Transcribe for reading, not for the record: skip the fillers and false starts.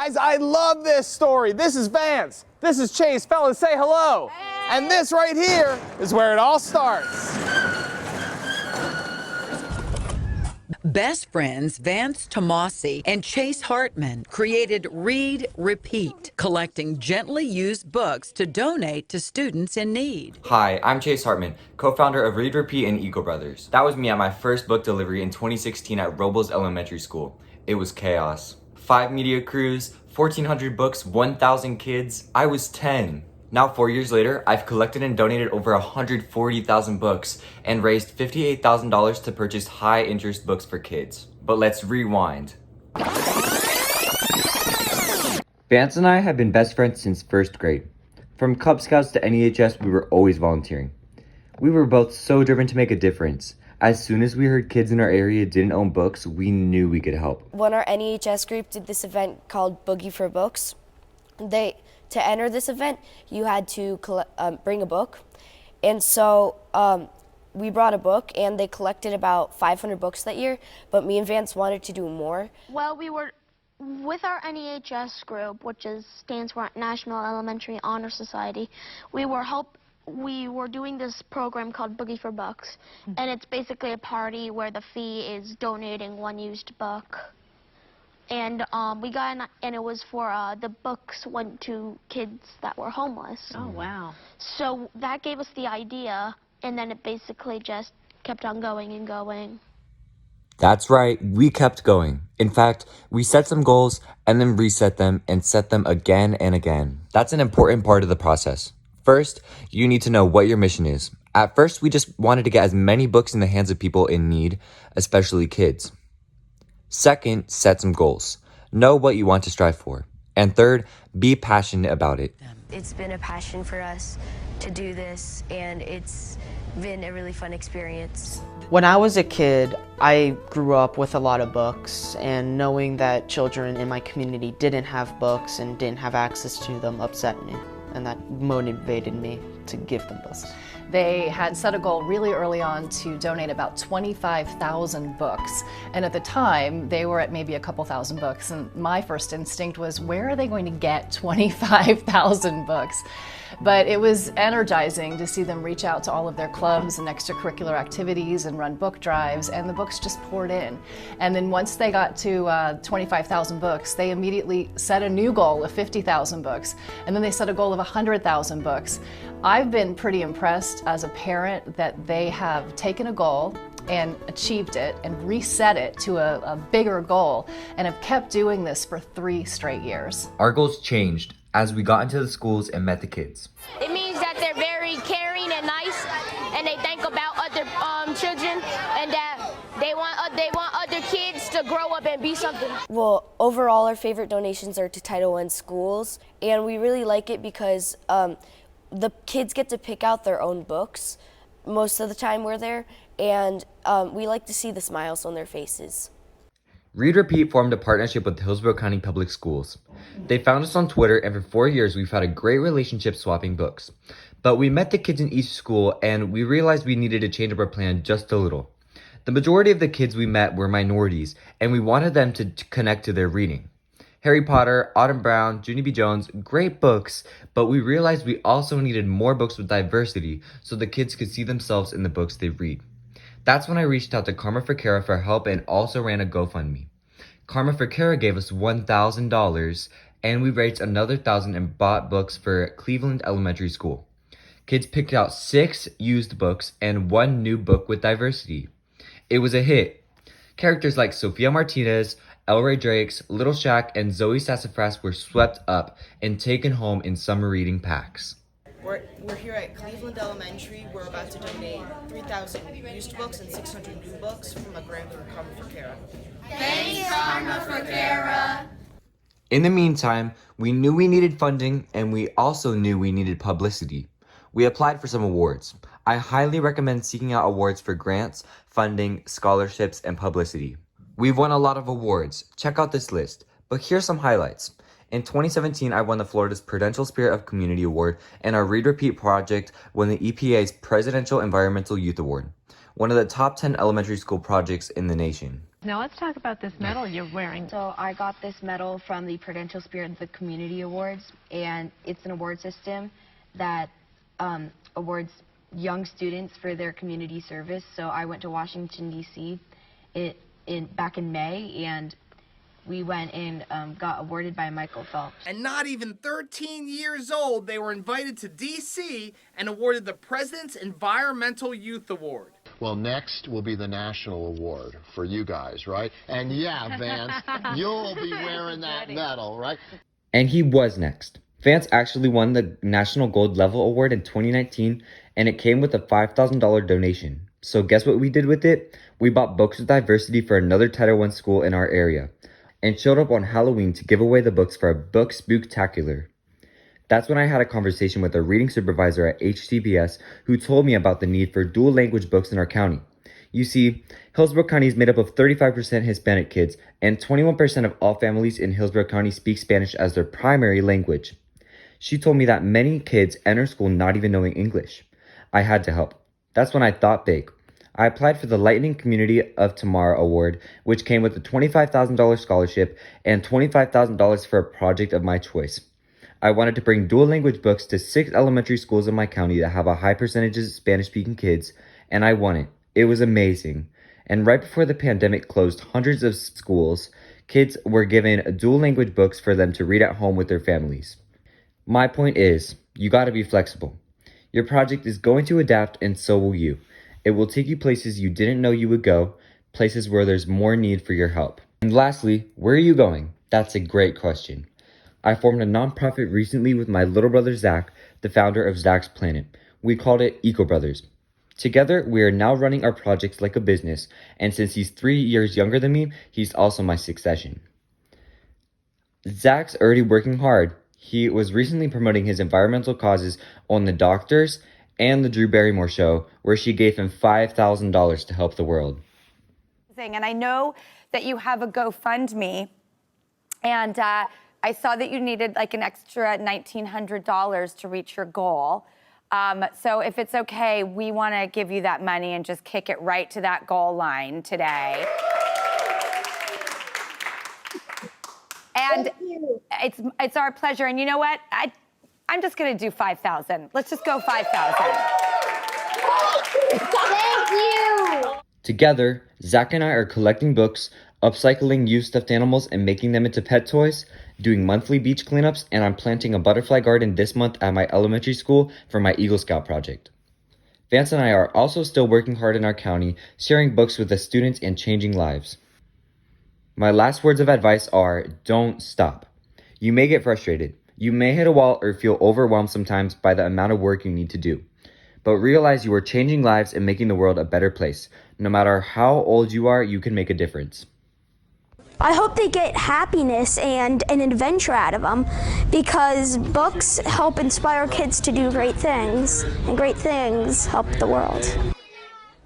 Guys, I love this story. This is Vance. This is Chase. Fellas, say hello. Hey. And this right here is where it all starts. Best friends Vance Tomasi and Chase Hartman created Read Repeat, collecting gently used books to donate to students in need. Hi, I'm Chase Hartman, co-founder of Read Repeat and Eagle Brothers. That was me at my first book delivery in 2016 at Robles Elementary School. It was chaos. 5 media crews, 1,400 books, 1,000 kids. I was 10. Now 4 years later, I've collected and donated over 140,000 books and raised $58,000 to purchase high-interest books for kids. But let's rewind. Vance and I have been best friends since first grade. From Cub Scouts to NEHS, we were always volunteering. We were both so driven to make a difference. As soon as we heard kids in our area didn't own books, we knew we could help. When our NEHS group did this event called Boogie for Books, to enter this event, you had to bring a book. And so we brought a book, and they collected about 500 books that year, but me and Vance wanted to do more. Well, we were with our NEHS group, which stands for National Elementary Honor Society. We were doing this program called Boogie for Books, and it's basically a party where the fee is donating one used book. And and it was for the books went to kids that were homeless. Oh, wow. So that gave us the idea, and then it basically just kept on going and going. That's right, we kept going. In fact, we set some goals and then reset them and set them again and again. That's an important part of the process. First, you need to know what your mission is. At first, we just wanted to get as many books in the hands of people in need, especially kids. Second, set some goals. Know what you want to strive for. And third, be passionate about it. It's been a passion for us to do this, and it's been a really fun experience. When I was a kid, I grew up with a lot of books, and knowing that children in my community didn't have books and didn't have access to them upset me, and that motivated me to give them books. They had set a goal really early on to donate about 25,000 books. And at the time, they were at maybe a couple thousand books. And my first instinct was, where are they going to get 25,000 books? But it was energizing to see them reach out to all of their clubs and extracurricular activities and run book drives, and the books just poured in. And then once they got to 25,000 books, they immediately set a new goal of 50,000 books, and then they set a goal of 100,000 books. I've been pretty impressed as a parent that they have taken a goal and achieved it and reset it to a bigger goal, and have kept doing this for 3 straight years. Our goals changed as we got into the schools and met the kids. It means that they're very caring and nice, and they think about other children, and that they want other kids to grow up and be something. Well, overall, our favorite donations are to Title I schools, and we really like it because the kids get to pick out their own books most of the time we're there, and we like to see the smiles on their faces. Read Repeat formed a partnership with Hillsborough County Public Schools. They found us on Twitter, and for 4 years we've had a great relationship swapping books. But we met the kids in each school, and we realized we needed to change up our plan just a little. The majority of the kids we met were minorities, and we wanted them to connect to their reading. Harry Potter, Autumn Brown, Junie B. Jones, great books, but we realized we also needed more books with diversity so the kids could see themselves in the books they read. That's when I reached out to Karma for Kara for help and also ran a GoFundMe. Karma for Kara gave us $1,000, and we raised another $1,000 and bought books for Cleveland Elementary School. Kids picked out 6 used books and 1 new book with diversity. It was a hit. Characters like Sophia Martinez, Elroy Drakes, Little Shaq, and Zoe Sassafras were swept up and taken home in summer reading packs. We're here at Cleveland Elementary. We're about to donate 3,000 used books and 600 new books from a grant from Karma for Kara. Thanks, Karma for Kara! In the meantime, we knew we needed funding, and we also knew we needed publicity. We applied for some awards. I highly recommend seeking out awards for grants, funding, scholarships, and publicity. We've won a lot of awards. Check out this list. But here's some highlights. In 2017, I won the Florida's Prudential Spirit of Community Award, and our Read Repeat project won the EPA's Presidential Environmental Youth Award, one of the top 10 elementary school projects in the nation. Now let's talk about this medal you're wearing. So I got this medal from the Prudential Spirit of the Community Awards, and it's an award system that awards young students for their community service. So I went to Washington, D.C. back in May, and we went and got awarded by Michael Phelps. And not even 13 years old, they were invited to D.C. and awarded the President's Environmental Youth Award. Well, next will be the national award for you guys, right? And yeah, Vance, you'll be wearing that medal, right? And he was next. Vance actually won the National Gold Level Award in 2019, and it came with a $5,000 donation. So guess what we did with it? We bought books with diversity for another Title I school in our area, and showed up on Halloween to give away the books for a book spooktacular. That's when I had a conversation with a reading supervisor at HCBS who told me about the need for dual language books in our county. You see, Hillsborough County is made up of 35% Hispanic kids, and 21% of all families in Hillsborough County speak Spanish as their primary language. She told me that many kids enter school not even knowing English. I had to help. That's when I thought big. I applied for the Lightning Community of Tomorrow Award, which came with a $25,000 scholarship and $25,000 for a project of my choice. I wanted to bring dual language books to 6 elementary schools in my county that have a high percentage of Spanish-speaking kids, and I won it. It was amazing. And right before the pandemic closed hundreds of schools, kids were given dual language books for them to read at home with their families. My point is, you gotta be flexible. Your project is going to adapt, and so will you. It will take you places you didn't know you would go, places where there's more need for your help. And lastly, where are you going? That's a great question. I formed a nonprofit recently with my little brother Zach, the founder of Zach's Planet. We called it Eco Brothers. Together, we are now running our projects like a business, and since he's 3 years younger than me, he's also my succession. Zach's already working hard. He was recently promoting his environmental causes on The Doctors and The Drew Barrymore Show, where she gave him $5,000 to help the world. And I know that you have a GoFundMe, and I saw that you needed like an extra $1,900 to reach your goal. So if it's okay, we want to give you that money and just kick it right to that goal line today. And it's our pleasure. And you know what? I'm just going to do 5,000. Let's just go 5,000. Thank you. Together, Zach and I are collecting books, upcycling used stuffed animals and making them into pet toys, doing monthly beach cleanups, and I'm planting a butterfly garden this month at my elementary school for my Eagle Scout project. Vance and I are also still working hard in our county, sharing books with the students and changing lives. My last words of advice are, don't stop. You may get frustrated. You may hit a wall or feel overwhelmed sometimes by the amount of work you need to do. But realize you are changing lives and making the world a better place. No matter how old you are, you can make a difference. I hope they get happiness and an adventure out of them, because books help inspire kids to do great things, and great things help the world.